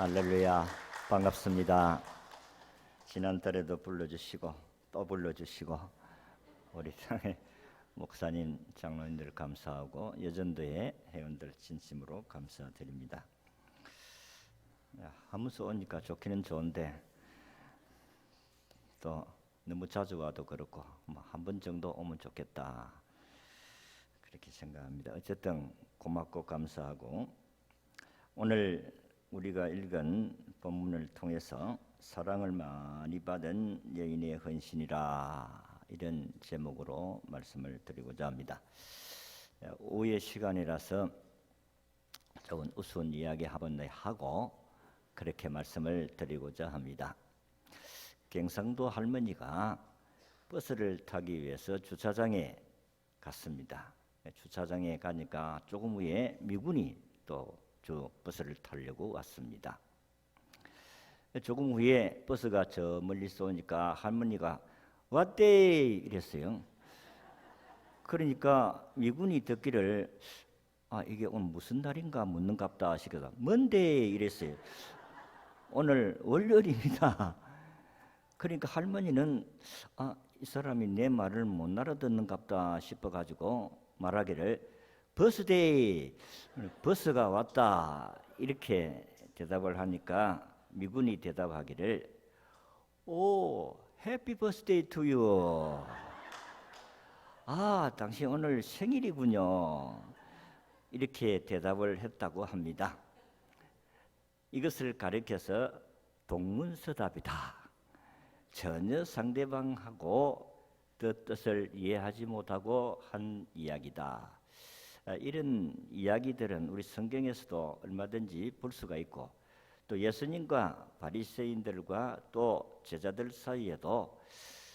할렐루야, 반갑습니다. 지난달에도 불러주시고 또 불러주시고 우리 땅의 목사님, 장로님들 감사하고 여전도의 회원들 진심으로 감사드립니다. 하면서 오니까 좋기는 좋은데 또 너무 자주 와도 그렇고 한 번 정도 오면 좋겠다 그렇게 생각합니다. 어쨌든 고맙고 감사하고 오늘 우리가 읽은 본문을 통해서 사랑을 많이 받은 여인의 헌신이라 이런 제목으로 말씀을 드리고자 합니다. 오후의 시간이라서 조금 우스운 이야기 한번 하고 그렇게 말씀을 드리고자 합니다. 경상도 할머니가 버스를 타기 위해서 주차장에 갔습니다. 주차장에 가니까 조금 후에 미군이 또 버스를 타려고 왔습니다. 조금 후에 버스가 저 멀리서 오니까 할머니가 왔대 이랬어요. 그러니까 미군이 듣기를 이게 오늘 무슨 날인가 묻는갑다 싶어서 뭔데 이랬어요. 오늘 월요일입니다. 그러니까 할머니는 이 사람이 내 말을 못 알아듣는갑다 싶어가지고 말하기를 버스데이, 버스가 왔다 이렇게 대답을 하니까 미군이 대답하기를 오, 해피 버스데이 투 유. 당신 오늘 생일이군요. 이렇게 대답을 했다고 합니다. 이것을 가리켜서 동문서답이다. 전혀 상대방하고 뜻을 이해하지 못하고 한 이야기다. 이런 이야기들은 우리 성경에서도 얼마든지 볼 수가 있고 또 예수님과 바리새인들과 또 제자들 사이에도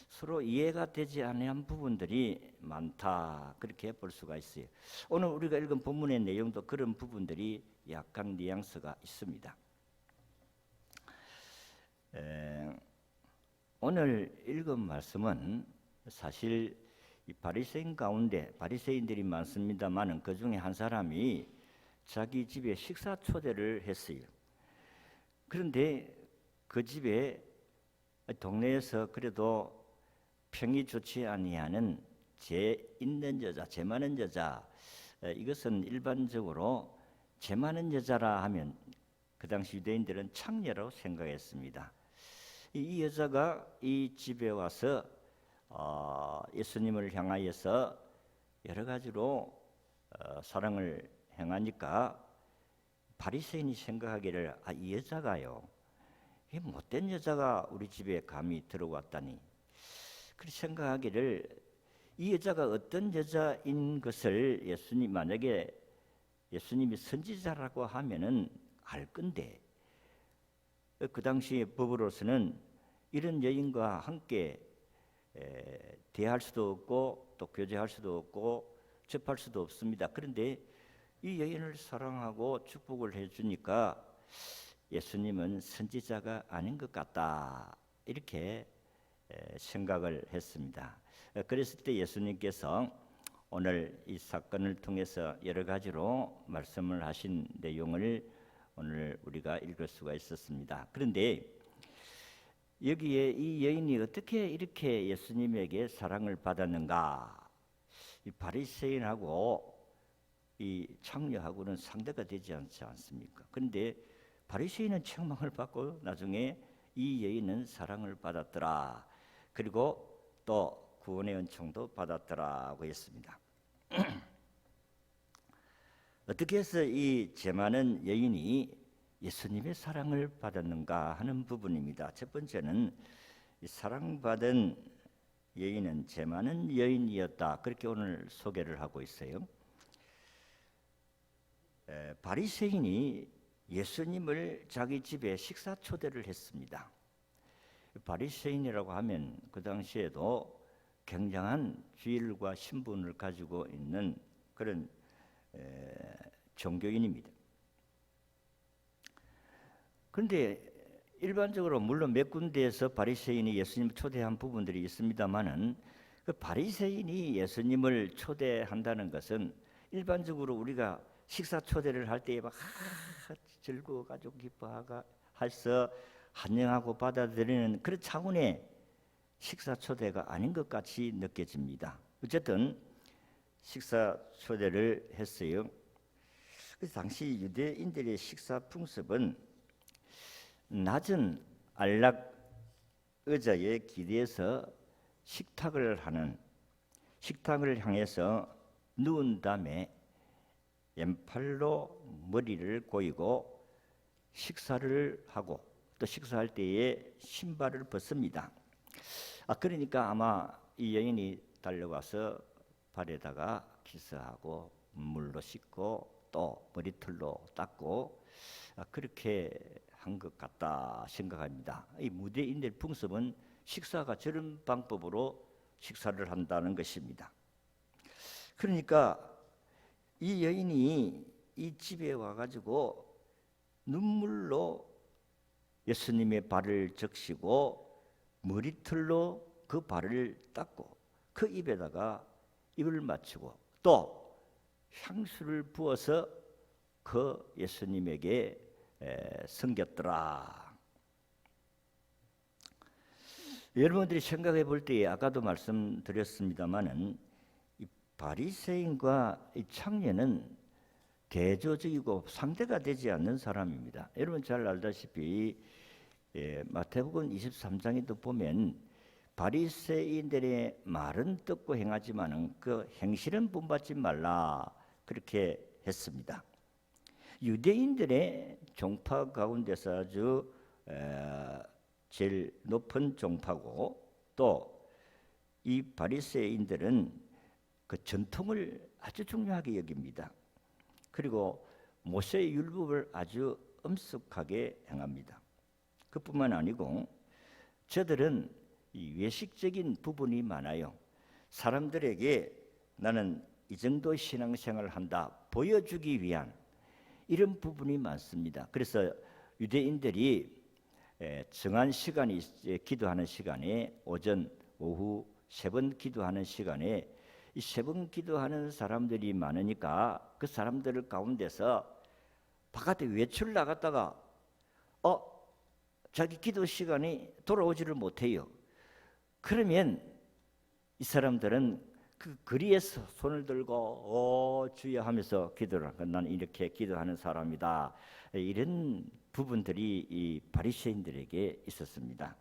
서로 이해가 되지 않는 부분들이 많다 그렇게 볼 수가 있어요. 오늘 우리가 읽은 본문의 내용도 그런 부분들이 약간 뉘앙스가 있습니다. 오늘 읽은 말씀은 사실 이 바리새인 가운데 바리새인들이 많습니다만은 그 중에 한 사람이 자기 집에 식사 초대를 했어요. 그런데 그 집에 동네에서 그래도 평이 좋지 아니하는 재 있는 여자, 재 많은 여자, 이것은 일반적으로 재 많은 여자라 하면 그 당시 유대인들은 창녀라고 생각했습니다. 이 여자가 이 집에 와서 예수님을 향하여서 여러 가지로 사랑을 행하니까 바리새인이 생각하기를 이 여자가요, 이 못된 여자가 우리 집에 감히 들어왔다니 그렇게 생각하기를 이 여자가 어떤 여자인 것을 만약에 예수님이 선지자라고 하면은 알 건데 그 당시의 법으로서는 이런 여인과 함께 대할 수도 없고 또 교제할 수도 없고 접할 수도 없습니다. 그런데 이 여인을 사랑하고 축복을 해주니까 예수님은 선지자가 아닌 것 같다 이렇게 생각을 했습니다. 그랬을 때 예수님께서 오늘 이 사건을 통해서 여러 가지로 말씀을 하신 내용을 오늘 우리가 읽을 수가 있었습니다. 그런데 여기에 이 여인이 어떻게 이렇게 예수님에게 사랑을 받았는가? 이 바리새인하고 이 창녀하고는 상대가 되지 않지 않습니까? 그런데 바리새인은 책망을 받고 나중에 이 여인은 사랑을 받았더라. 그리고 또 구원의 은총도 받았더라고 했습니다. 어떻게 해서 이 재 많은 여인이 예수님의 사랑을 받았는가 하는 부분입니다. 첫 번째는 이 사랑받은 여인은 재 많은 여인이었다. 그렇게 오늘 소개를 하고 있어요. 바리새인이 예수님을 자기 집에 식사 초대를 했습니다. 바리새인이라고 하면 그 당시에도 굉장한 지위과 신분을 가지고 있는 그런 종교인입니다. 그런데 일반적으로 물론 몇 군데에서 바리새인이 예수님을 초대한 부분들이 있습니다만은 그 바리새인이 예수님을 초대한다는 것은 일반적으로 우리가 식사 초대를 할 때에 막 즐거워가지고 기뻐해서 환영하고 받아들이는 그런 차원의 식사 초대가 아닌 것 같이 느껴집니다. 어쨌든 식사 초대를 했어요. 그 당시 유대인들의 식사 풍습은 낮은 안락 의자에 기대서 식탁을 향해서 누운 다음에 왼팔로 머리를 고이고 식사를 하고 또 식사할 때에 신발을 벗습니다. 그러니까 아마 이 여인이 달려와서 발에다가 키스하고 물로 씻고 또 머리털로 닦고 그렇게 한 것 같다 생각합니다. 이 무대인들 풍습은 식사가 저런 방법으로 식사를 한다는 것입니다. 그러니까 이 여인이 이 집에 와가지고 눈물로 예수님의 발을 적시고 머리털로 그 발을 닦고 그 입에다가 입을 맞추고 또 향수를 부어서 그 예수님에게 섬겼더라. 여러분들이 생각해 볼 때 아까도 말씀드렸습니다마는 이 바리새인과 이 창녀는 대조적이고 상대가 되지 않는 사람입니다. 여러분 잘 알다시피 마태복음 23장에도 보면 바리새인들의 말은 듣고 행하지만은 그 행실은 본받지 말라 그렇게 했습니다. 유대인들의 종파 가운데서 아주 제일 높은 종파고 또 이 바리새인들은 그 전통을 아주 중요하게 여깁니다. 그리고 모세의 율법을 아주 엄숙하게 행합니다. 그뿐만 아니고 저들은 이 외식적인 부분이 많아요. 사람들에게 나는 이 정도 신앙생활을 한다 보여주기 위한 이런 부분이 많습니다. 그래서 유대인들이 정한 시간이 기도하는 시간에 오전, 오후 3번 기도하는 시간에 이 3번 기도하는 사람들이 많으니까 그 사람들 가운데서 바깥에 외출 나갔다가 자기 기도 시간이 돌아오지를 못해요. 그러면 이 사람들은 그 거리에서 손을 들고 주여 하면서 기도를 하고 나는 이렇게 기도하는 사람이다. 이런 부분들이 이 바리새인들에게 있었습니다.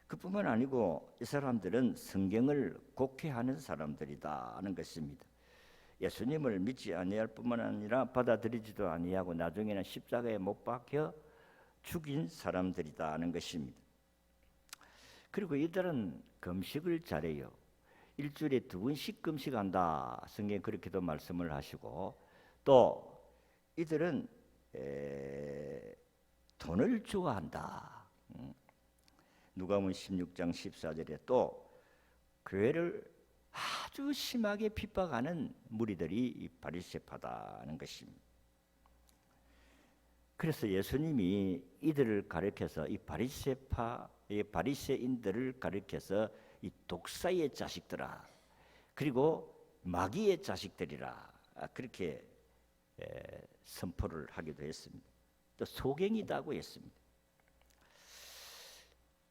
그뿐만 아니고 이 사람들은 성경을 곡해하는 사람들이다 하는 것입니다. 예수님을 믿지 아니할 뿐만 아니라 받아들이지도 아니하고 나중에는 십자가에 못 박혀 죽인 사람들이다 하는 것입니다. 그리고 이들은 금식을 잘해요. 일주일에 2번씩 금식한다. 성경에 그렇게도 말씀을 하시고 또 이들은 돈을 좋아한다. 누가복음 16장 14절에 또 교회를 아주 심하게 핍박하는 무리들이 바리새파다는 것입니다. 그래서 예수님이 이들을 가리켜서 이 바리새인들을 가리켜서 이 독사의 자식들아 그리고 마귀의 자식들이라 그렇게 선포를 하기도 했습니다. 또 소경이다고 했습니다.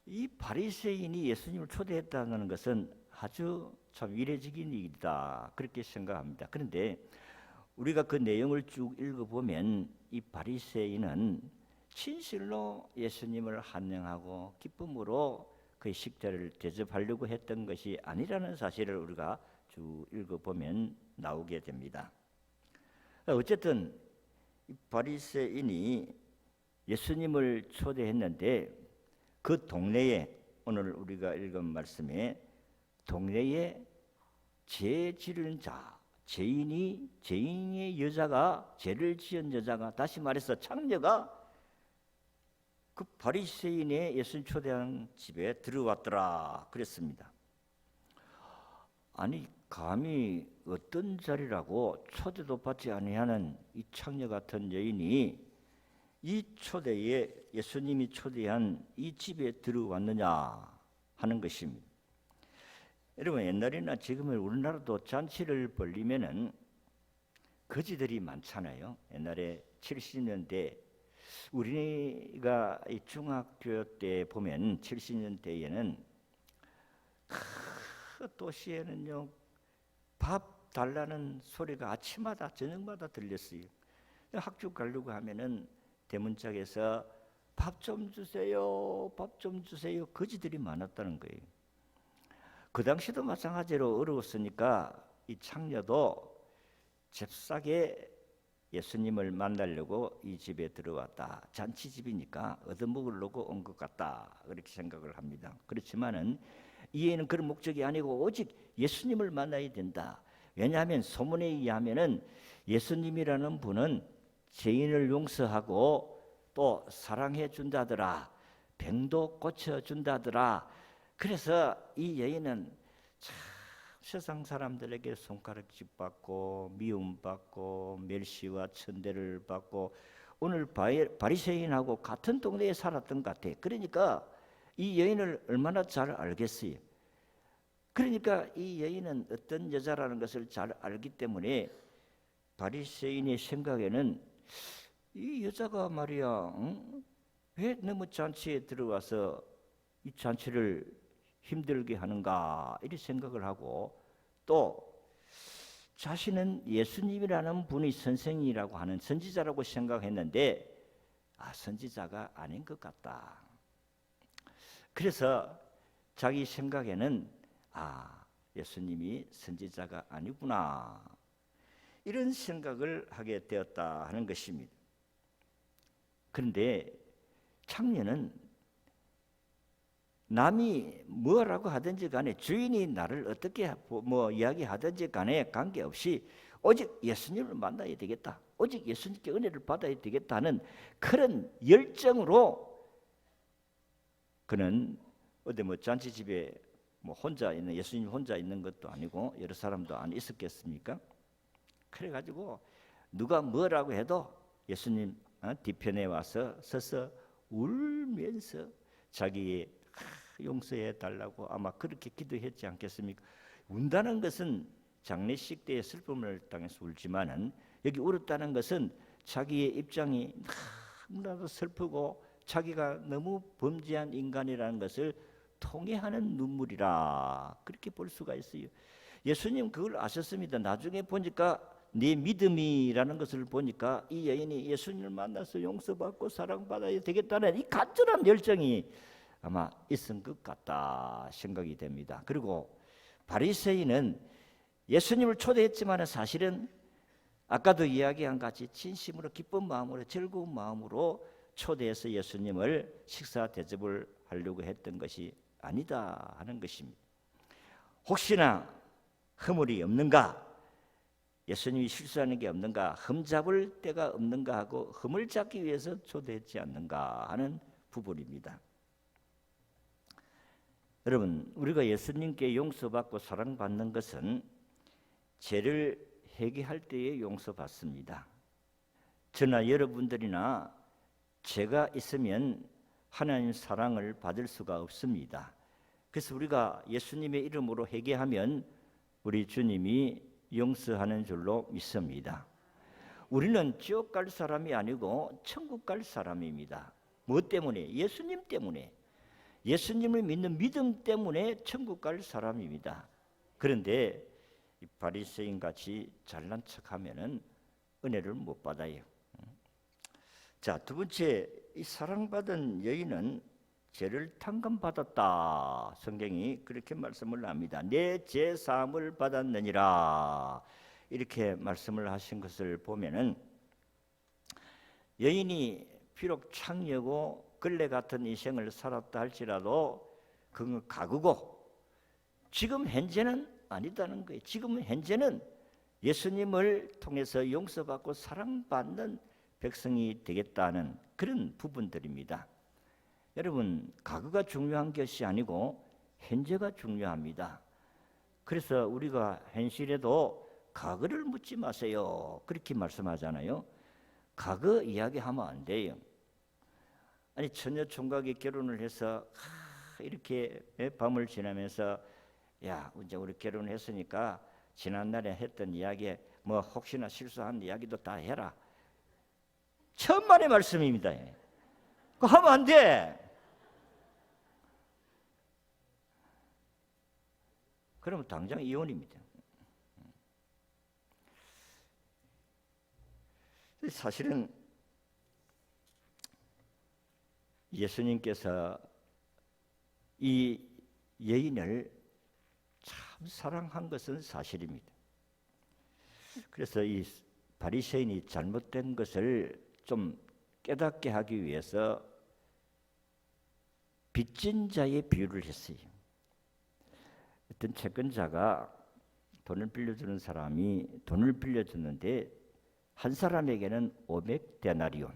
이 바리새인이 예수님을 초대했다는 것은 아주 참 이례적인 일이다 그렇게 생각합니다. 그런데 우리가 그 내용을 쭉 읽어보면 이 바리새인은 진실로 예수님을 환영하고 기쁨으로 그의 식자를 대접하려고 했던 것이 아니라는 사실을 우리가 쭉 읽어보면 나오게 됩니다. 어쨌든 이 바리새인이 예수님을 초대했는데 그 동네에 오늘 우리가 읽은 말씀에 동네에 죄 지른 자 죄인의 여자가 죄를 지은 여자가 다시 말해서 창녀가 그 바리새인의 예수님 초대한 집에 들어왔더라 그랬습니다. 아니 감히 어떤 자리라고 초대도 받지 아니하는 이 창녀 같은 여인이 이 초대에 예수님이 초대한 이 집에 들어왔느냐 하는 것입니다. 여러분 옛날이나 지금은 우리나라도 잔치를 벌리면은 거지들이 많잖아요. 옛날에 70년대 우리가 이 중학교 때 보면 70년대에는 그 도시에는요 밥 달라는 소리가 아침마다 저녁마다 들렸어요. 학교 가려고 하면은 대문짝에서 밥 좀 주세요, 밥 좀 주세요. 거지들이 많았다는 거예요. 그 당시도 마찬가지로 어려웠으니까 이 창녀도 잽싸게 예수님을 만나려고 이 집에 들어왔다. 잔치집이니까 얻어먹으려고 온 것 같다. 그렇게 생각을 합니다. 그렇지만은 이 애는 그런 목적이 아니고 오직 예수님을 만나야 된다. 왜냐하면 소문에 의하면은 예수님이라는 분은 죄인을 용서하고 또 사랑해 준다더라. 병도 고쳐 준다더라. 그래서 이 여인은 참 세상 사람들에게 손가락질 받고 미움받고 멸시와 천대를 받고 오늘 바리새인하고 같은 동네에 살았던 것 같아. 그러니까 이 여인을 얼마나 잘 알겠어요. 그러니까 이 여인은 어떤 여자라는 것을 잘 알기 때문에 바리새인의 생각에는 이 여자가 말이야, 왜 너무 잔치에 들어와서 이 잔치를 힘들게 하는가 이렇게 생각을 하고 또 자신은 예수님이라는 분이 선생이라고 하는 선지자라고 생각했는데 선지자가 아닌 것 같다. 그래서 자기 생각에는 예수님이 선지자가 아니구나 이런 생각을 하게 되었다 하는 것입니다. 그런데 창녀는 남이 뭐라고 하든지 간에 주인이 나를 어떻게 이야기하든지 간에 관계없이 오직 예수님을 만나야 되겠다. 오직 예수님께 은혜를 받아야 되겠다는 그런 열정으로 그는 어디 잔치집에 혼자 있는 예수님 혼자 있는 것도 아니고 여러 사람도 안 있었겠습니까? 그래가지고 누가 뭐라고 해도 예수님 뒤편에 와서 서서 울면서 자기의 용서해 달라고 아마 그렇게 기도했지 않겠습니까? 운다는 것은 장례식 때의 슬픔을 당해서 울지만은 여기 울었다는 것은 자기의 입장이 너무나도 슬프고 자기가 너무 범죄한 인간이라는 것을 통회하는 눈물이라 그렇게 볼 수가 있어요. 예수님 그걸 아셨습니다. 나중에 보니까 네 믿음이라는 것을 보니까 이 여인이 예수님을 만나서 용서받고 사랑받아야 되겠다는 이 간절한 열정이 아마 있은 것 같다 생각이 됩니다. 그리고 바리새인은 예수님을 초대했지만 사실은 아까도 이야기한 같이 진심으로 기쁜 마음으로 즐거운 마음으로 초대해서 예수님을 식사 대접을 하려고 했던 것이 아니다 하는 것입니다. 혹시나 허물이 없는가, 예수님이 실수하는 게 없는가, 흠잡을 데가 없는가 하고 흠을 잡기 위해서 초대했지 않는가 하는 부분입니다. 여러분, 우리가 예수님께 용서받고 사랑받는 것은 죄를 회개할 때에 용서받습니다. 저나 여러분들이나 죄가 있으면 하나님 사랑을 받을 수가 없습니다. 그래서 우리가 예수님의 이름으로 회개하면 우리 주님이 용서하는 줄로 믿습니다. 우리는 지옥 갈 사람이 아니고 천국 갈 사람입니다. 무엇 때문에? 예수님 때문에. 예수님을 믿는 믿음 때문에 천국 갈 사람입니다. 그런데 이 바리새인 같이 잘난 척하면은 은혜를 못 받아요. 자, 두 번째, 이 사랑받은 여인은 죄를 탕감받았다. 성경이 그렇게 말씀을 합니다. 내 죄 사함을 받았느니라. 이렇게 말씀을 하신 것을 보면은 여인이 비록 창녀고 걸레 같은 인생을 살았다 할지라도 그건 가구고 지금 현재는 아니다는 거예요. 지금 현재는 예수님을 통해서 용서받고 사랑받는 백성이 되겠다는 그런 부분들입니다. 여러분, 과거가 중요한 것이 아니고 현재가 중요합니다. 그래서 우리가 현실에도 과거를 묻지 마세요. 그렇게 말씀하잖아요. 과거 이야기하면 안 돼요. 아니 처녀 총각이 결혼을 해서 이렇게 밤을 지나면서 야 이제 우리 결혼했으니까 지난날에 했던 이야기에 뭐 혹시나 실수한 이야기도 다 해라. 천만의 말씀입니다. 그거 하면 안 돼. 그러면 당장 이혼입니다. 사실은 예수님께서 이 여인을 참 사랑한 것은 사실입니다. 그래서 이 바리새인이 잘못된 것을 좀 깨닫게 하기 위해서 빚진 자의 비유를 했어요. 어떤 채권자가 돈을 빌려주는 사람이 돈을 빌려주는데 한 사람에게는 500데나리온,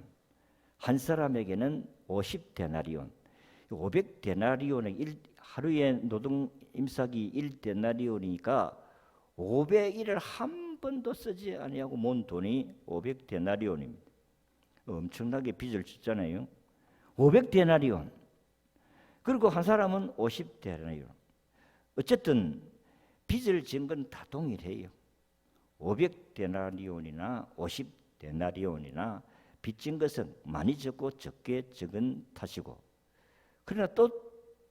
한 사람에게는 50데나리온. 500데나리온은 하루에 노동 임삭이 1데나리온이니까 500일을 한 번도 쓰지 아니하고 모은 돈이 500데나리온입니다. 엄청나게 빚을 졌잖아요. 500데나리온. 그리고 한 사람은 50데나리온. 어쨌든 빚을 진 건 다 동일해요. 500데나리온이나 50데나리온이나 빚진 것은 많이 적고 적게 적은 탓이고, 그러나 또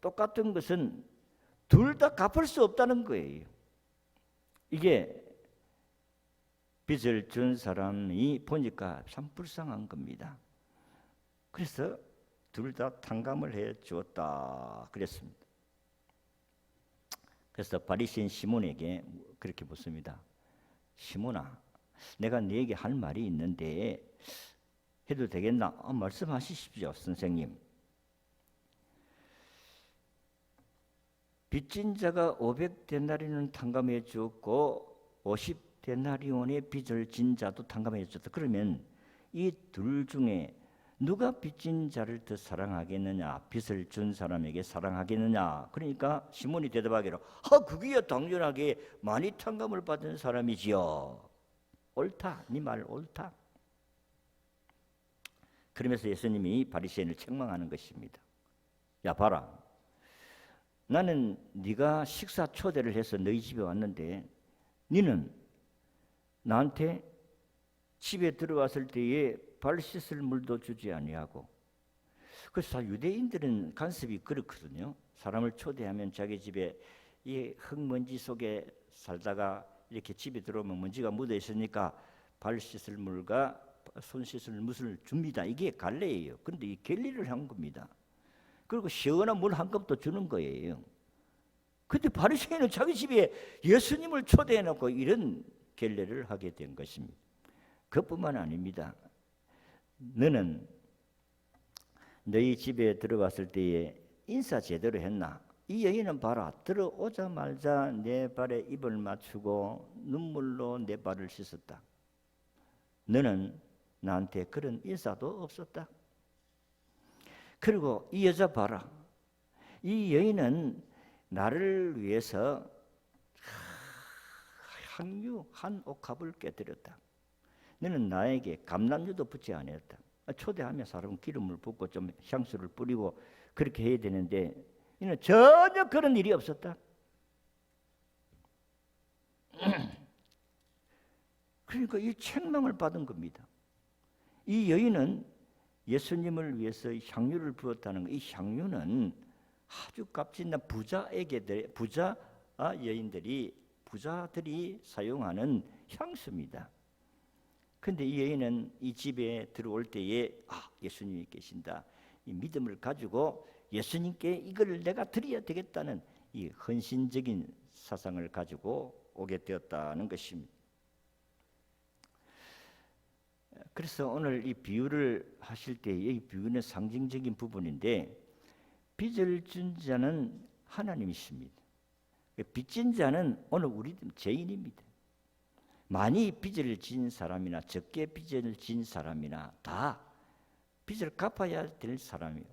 똑같은 것은 둘 다 갚을 수 없다는 거예요. 이게 빚을 준 사람이 보니까 참 불쌍한 겁니다. 그래서 둘 다 탕감을 해 주었다 그랬습니다. 그래서 바리새인 시몬에게 그렇게 묻습니다. 시몬아, 내가 네게 할 말이 있는데 해도 되겠나? 말씀하시십시오, 선생님. 빚진 자가 500데나리온은 탕감해 주었고 50데나리온의 빚을 진 자도 탕감해 줬다. 그러면 이 둘 중에 누가 빚진 자를 더 사랑하겠느냐? 빚을 준 사람에게 사랑하겠느냐? 그러니까 시몬이 대답하기로, 그게야 당연하게 많이 탕감을 받은 사람이지요. 옳다, 네 말 옳다. 그러면서 예수님이 바리새인을 책망하는 것입니다. 야 봐라, 나는 네가 식사 초대를 해서 너희 집에 왔는데 너는 나한테 집에 들어왔을 때에 발 씻을 물도 주지 아니하고. 그래서 유대인들은 관습이 그렇거든요. 사람을 초대하면 자기 집에 이 흙먼지 속에 살다가 이렇게 집에 들어오면 먼지가 묻어 있으니까 발 씻을 물과 손 씻을 물을 줍니다. 이게 관례예요. 그런데 이 갤리를 한 겁니다. 그리고 시원한 물 한 컵도 주는 거예요. 근데 바리새인은 자기 집에 예수님을 초대해 놓고 이런 갤레를 하게 된 것입니다. 그뿐만 아닙니다. 너는 너희 집에 들어갔을 때에 인사 제대로 했나? 이 여인은 봐라, 들어오자마자 내 발에 입을 맞추고 눈물로 내 발을 씻었다. 너는 나한테 그런 인사도 없었다. 그리고 이 여자 봐라, 이 여인은 나를 위해서 향유 한 옥합을 깨뜨렸다. 너는 나에게 감람유도 붓지 않았다. 초대하면 사람은 기름을 붓고 좀 향수를 뿌리고 그렇게 해야 되는데 이는 전혀 그런 일이 없었다. 그러니까 이 책망을 받은 겁니다. 이 여인은 예수님을 위해서 향유를 부었다는 거. 이 향유는 아주 값진 부자 부자들이 사용하는 향수입니다. 그런데 이 여인은 이 집에 들어올 때에 예수님이 계신다, 이 믿음을 가지고 예수님께 이걸 내가 드려야 되겠다는 이 헌신적인 사상을 가지고 오게 되었다는 것입니다. 그래서 오늘 이 비유를 하실 때 이 비유는 상징적인 부분인데, 빚을 준 자는 하나님이십니다. 빚진 자는 오늘 우리 죄인입니다. 많이 빚을 진 사람이나 적게 빚을 진 사람이나 다 빚을 갚아야 될 사람이에요.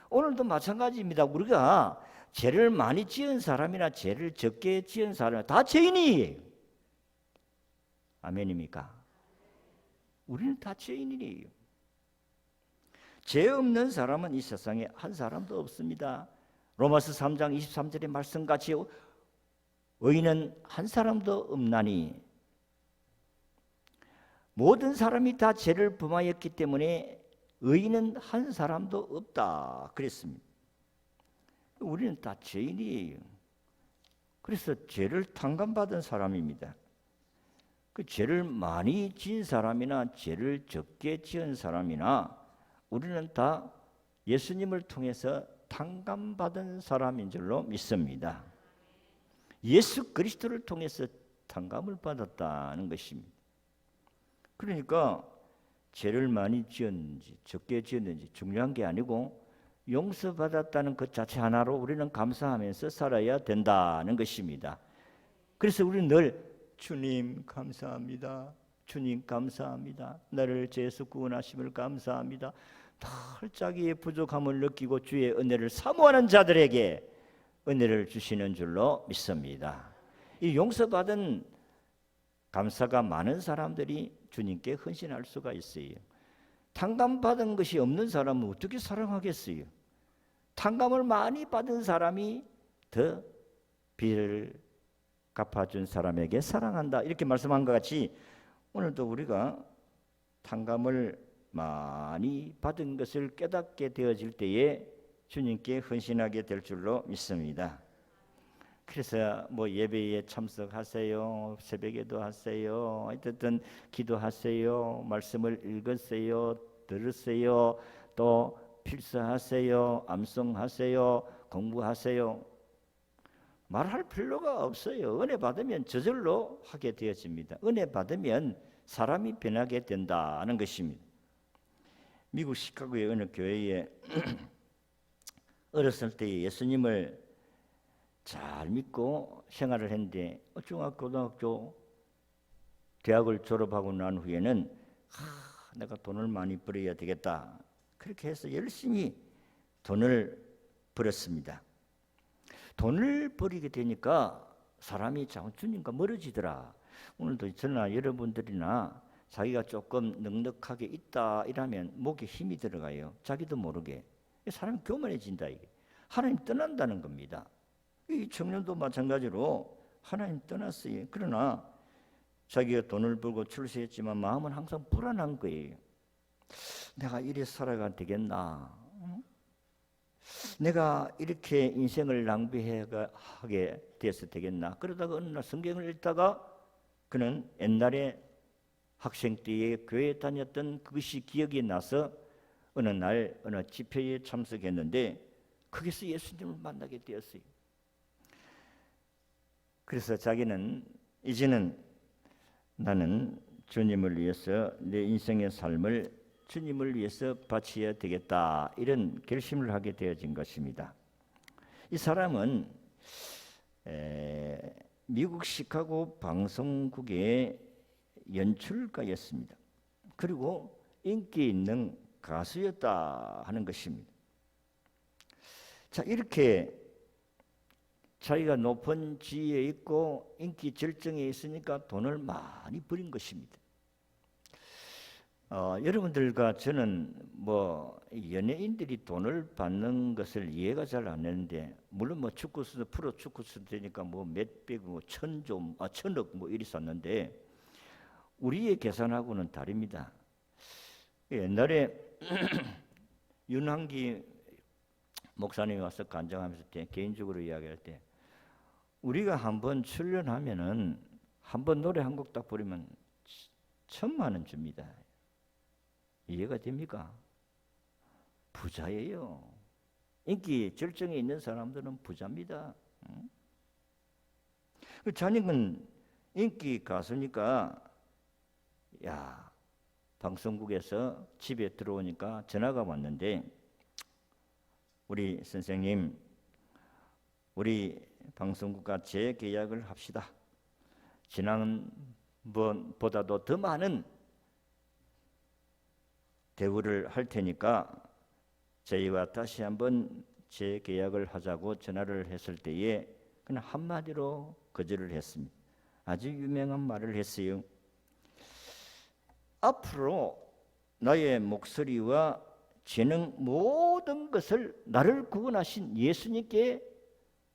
오늘도 마찬가지입니다. 우리가 죄를 많이 지은 사람이나 죄를 적게 지은 사람 다 죄인이에요. 아멘입니까? 우리는 다 죄인이에요. 죄 없는 사람은 이 세상에 한 사람도 없습니다. 로마서 3장 23절의 말씀같이 의인은 한 사람도 없나니. 모든 사람이 다 죄를 범하였기 때문에 의인은 한 사람도 없다 그랬습니다. 우리는 다 죄인이에요. 그래서 죄를 탕감받은 사람입니다. 그 죄를 많이 지은 사람이나 죄를 적게 지은 사람이나 우리는 다 예수님을 통해서 탕감받은 사람인 줄로 믿습니다. 예수 그리스도를 통해서 탕감을 받았다는 것입니다. 그러니까 죄를 많이 지었는지 적게 지었는지 중요한 게 아니고 용서받았다는 것 자체 하나로 우리는 감사하면서 살아야 된다는 것입니다. 그래서 우리는 늘 주님 감사합니다. 주님 감사합니다. 나를 죄에서 구원하심을 감사합니다. 늘 자기의 부족함을 느끼고 주의 은혜를 사모하는 자들에게 은혜를 주시는 줄로 믿습니다. 이 용서받은 감사가 많은 사람들이 주님께 헌신할 수가 있어요. 탕감받은 것이 없는 사람은 어떻게 사랑하겠어요? 탕감을 많이 받은 사람이 더 비를 갚아준 사람에게 사랑한다 이렇게 말씀한 것 같이 오늘도 우리가 탕감을 많이 받은 것을 깨닫게 되어질 때에 주님께 헌신하게 될 줄로 믿습니다. 그래서 뭐 예배에 참석하세요, 새벽에도 하세요, 어쨌든 기도하세요, 말씀을 읽으세요, 들으세요, 또 필사하세요, 암송하세요, 공부하세요. 말할 필요가 없어요. 은혜 받으면 저절로 하게 되어집니다. 은혜 받으면 사람이 변하게 된다는 것입니다. 미국 시카고의 어느 교회에 어렸을 때 예수님을 잘 믿고 생활을 했는데 중학교, 고등학교, 대학을 졸업하고 난 후에는 내가 돈을 많이 벌어야 되겠다. 그렇게 해서 열심히 돈을 벌었습니다. 돈을 벌이게 되니까 사람이 자꾸 주님과 멀어지더라. 오늘도 저나 여러분들이나 자기가 조금 넉넉하게 있다 이러면 목에 힘이 들어가요. 자기도 모르게. 사람이 교만해진다 이게. 하나님 떠난다는 겁니다. 이 청년도 마찬가지로 하나님 떠났어요. 그러나 자기가 돈을 벌고 출세했지만 마음은 항상 불안한 거예요. 내가 이래 살아가 되겠나? 내가 이렇게 인생을 낭비하게 돼서 되겠나? 그러다가 어느 날 성경을 읽다가 그는 옛날에 학생 때에 교회에 다녔던 그것이 기억이 나서 어느 날 어느 집회에 참석했는데 거기서 예수님을 만나게 되었어요. 그래서 자기는 이제는 나는 주님을 위해서 내 인생의 삶을 주님을 위해서 바쳐야 되겠다 이런 결심을 하게 되어진 것입니다. 이 사람은 미국 시카고 방송국의 연출가였습니다. 그리고 인기 있는 가수였다 하는 것입니다. 자, 이렇게 자기가 높은 지위에 있고 인기 절정에 있으니까 돈을 많이 벌인 것입니다. 여러분들과 저는 뭐 연예인들이 돈을 받는 것을 이해가 잘 안 되는데 물론 뭐 축구 선수 프로 축구 선수 되니까 뭐 몇백 뭐 천억 뭐 이리 썼는데 우리의 계산하고는 다릅니다. 옛날에 윤한기 목사님이 와서 간증하면서 개인적으로 이야기할 때 우리가 한번 출연하면은 한번 노래 한 곡 딱 부르면 1,000만 원 줍니다. 이해가 됩니까? 부자예요. 인기 절정에 있는 사람들은 부자입니다. 자녀는 인기 가수니까 야 방송국에서 집에 들어오니까 전화가 왔는데 우리 선생님 우리 방송국과 재계약을 합시다. 지난번보다도 더 많은 대우를 할 테니까 저희와 다시 한번 재계약을 하자고 전화를 했을 때에 그냥 한마디로 거절을 했습니다. 아주 유명한 말을 했어요. 앞으로 나의 목소리와 재능 모든 것을 나를 구원하신 예수님께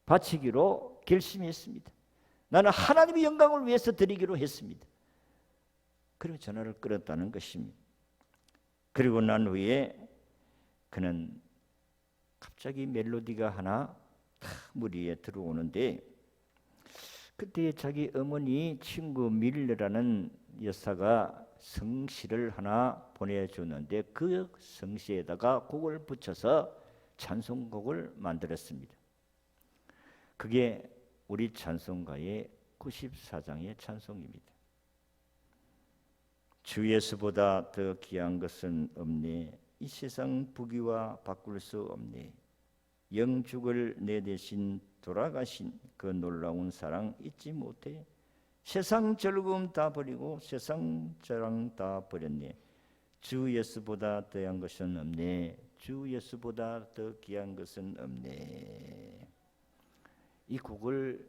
바치기로 결심했습니다. 나는 하나님의 영광을 위해서 드리기로 했습니다. 그리고 전화를 끊었다는 것입니다. 그리고 난 후에 그는 갑자기 멜로디가 하나 머리에 들어오는데, 그때 자기 어머니 친구 밀러라는 여사가 성시를 하나 보내주는데 그 성시에다가 곡을 붙여서 찬송곡을 만들었습니다. 그게 우리 찬송가의 94장의 찬송입니다. 주 예수보다 더 귀한 것은 없네. 이 세상 부귀와 바꿀 수 없네. 영죽을 내 대신 돌아가신 그 놀라운 사랑 잊지 못해. 세상 즐거움 다 버리고 세상 자랑 다 버렸네. 주 예수보다 더한 것은 없네. 주 예수보다 더 귀한 것은 없네. 이 곡을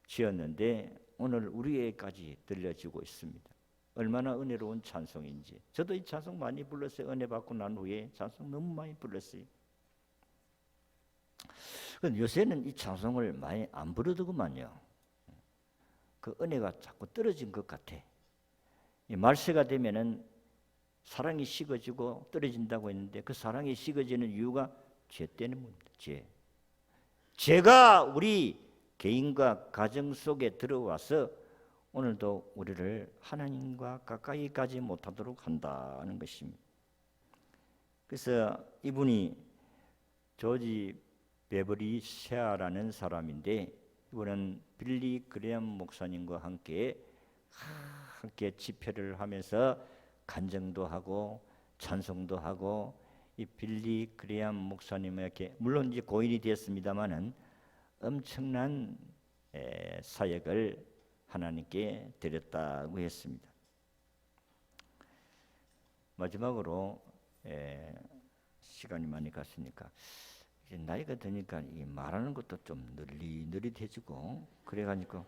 지었는데 오늘 우리에게까지 들려지고 있습니다. 얼마나 은혜로운 찬송인지. 저도 이 찬송 많이 불렀어요. 은혜 받고 난 후에 찬송 너무 많이 불렀어요. 요새는 이 찬송을 많이 안 부르더구만요. 그 은혜가 자꾸 떨어진 것 같아. 이 말세가 되면은 사랑이 식어지고 떨어진다고 했는데 그 사랑이 식어지는 이유가 죄 때문입니다. 죄가 우리 개인과 가정 속에 들어와서 오늘도 우리를 하나님과 가까이 가지 못하도록 한다는 것입니다. 그래서 이분이 조지 베버리 셰아라는 사람인데, 이분은 빌리 그레엄 목사님과 함께 집회를 하면서 간증도 하고 찬송도 하고, 이 빌리 그레엄 목사님에게 물론 이제 고인이 되었습니다마는 엄청난 사역을 하나님께 드렸다고 했습니다. 마지막으로 시간이 많이 갔으니까 이제 나이가 드니까 이 말하는 것도 좀 느릿느릿해지고 그래가지고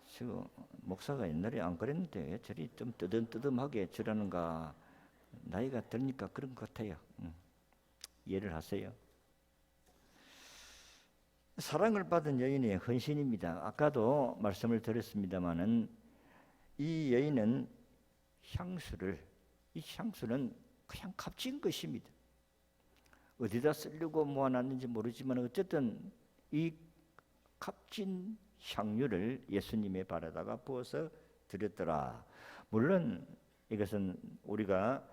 지금 목사가 옛날에 안 그랬는데 저리 좀 뜨듬뜨듬하게 저러는가, 나이가 드니까 그런 것 같아요. 이해를 하세요. 사랑을 받은 여인의 헌신입니다. 아까도 말씀을 드렸습니다마는 이 여인은 이 향수는 그냥 값진 것입니다. 어디다 쓰려고 모아놨는지 모르지만 어쨌든 이 값진 향유를 예수님의 발에다가 부어서 드렸더라. 물론 이것은 우리가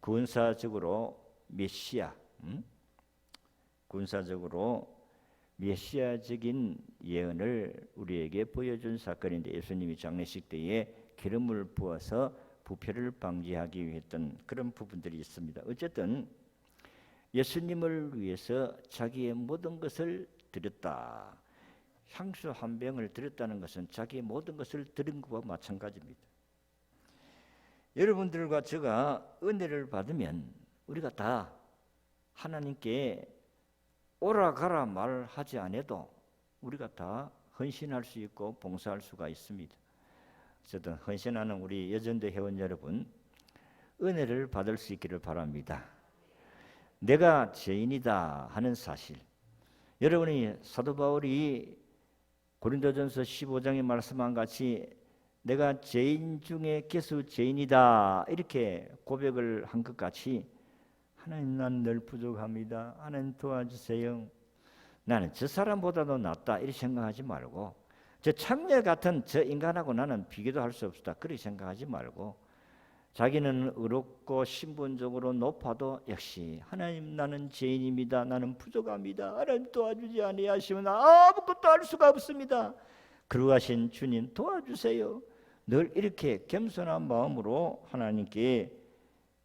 군사적으로 메시아적인 예언을 우리에게 보여준 사건인데, 예수님이 장례식 때에 기름을 부어서 부패를 방지하기 위해 했던 그런 부분들이 있습니다. 어쨌든 예수님을 위해서 자기의 모든 것을 드렸다. 향수 한 병을 드렸다는 것은 자기의 모든 것을 드린 것과 마찬가지입니다. 여러분들과 제가 은혜를 받으면 우리가 다 하나님께 오라 가라 말하지 않아도 우리가 다 헌신할 수 있고 봉사할 수가 있습니다. 어쨌든 헌신하는 우리 여전대 회원 여러분, 은혜를 받을 수 있기를 바랍니다. 내가 죄인이다 하는 사실, 여러분이 사도 바울이 고린도전서 15장에 말씀한 같이 내가 죄인 중에 개수 죄인이다 이렇게 고백을 한 것 같이, 하나님 난 늘 부족합니다. 하나님 도와주세요. 나는 저 사람보다도 낫다 이렇게 생각하지 말고, 저 창녀 같은 저 인간하고 나는 비교도 할 수 없다 그렇게 생각하지 말고, 자기는 의롭고 신분적으로 높아도 역시 하나님 나는 죄인입니다. 나는 부족합니다. 하나님 도와주지 아니하시면 아무것도 할 수가 없습니다. 그러하신 주님 도와주세요. 늘 이렇게 겸손한 마음으로 하나님께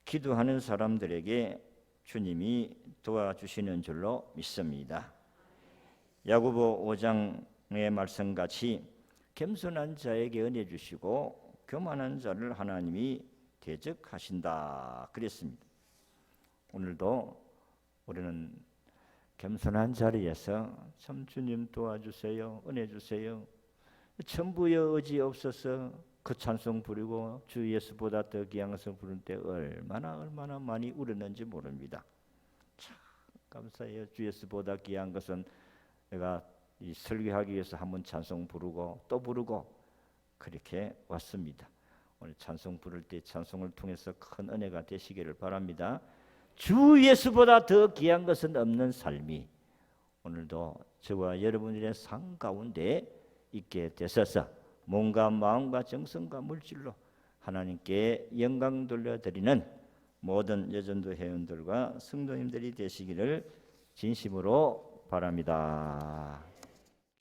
기도하는 사람들에게 주님이 도와주시는 줄로 믿습니다. 야고보 5장의 말씀같이 겸손한 자에게 은혜 주시고 교만한 자를 하나님이 대적하신다 그랬습니다. 오늘도 우리는 겸손한 자리에서 참 주님 도와주세요, 은혜 주세요, 천부의 의지 없어서 그 찬송 부르고 주 예수보다 더 귀한 것을 부를 때 얼마나 많이 울었는지 모릅니다. 참 감사해요. 주 예수보다 귀한 것은 내가 이 설교하기 위해서 한번 찬송 부르고 또 부르고 그렇게 왔습니다. 오늘 찬송 부를 때 찬송을 통해서 큰 은혜가 되시기를 바랍니다. 주 예수보다 더 귀한 것은 없는 삶이 오늘도 저와 여러분들의 삶 가운데 있게 되셔서 몸과 마음과 정성과 물질로 하나님께 영광 돌려드리는 모든 여전도 회원들과 성도님들이 되시기를 진심으로 바랍니다.